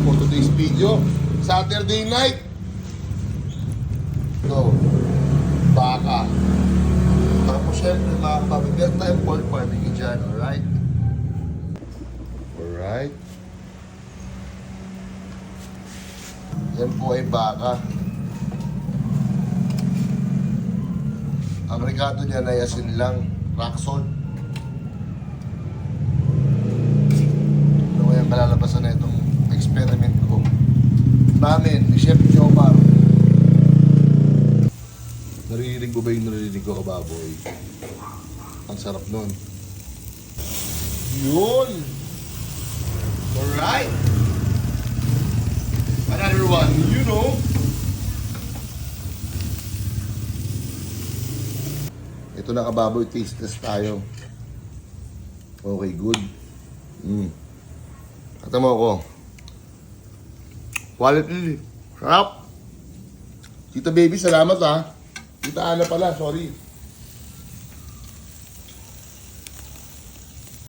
for today's video. Saturday night. Ito, baka. Tapos syempre mga kapatid, meron tayong pork barbecue dyan, alright? Alright. Yan po ay baka. Ang regado niya ay asin lang, rock salt. Ano kaya kalalabasan na itong experiment ko namin ni Chef Jomar. Naririnig mo ba yung naririnig ko, kababoy? Ang sarap nun. Yun! Alright! Another one, you know. Ito na, kababoy, taste test tayo. Okay, good. Kata mo ako. Quality. Sarap. Tita Baby, salamat ha. Tita Ana pala, sorry.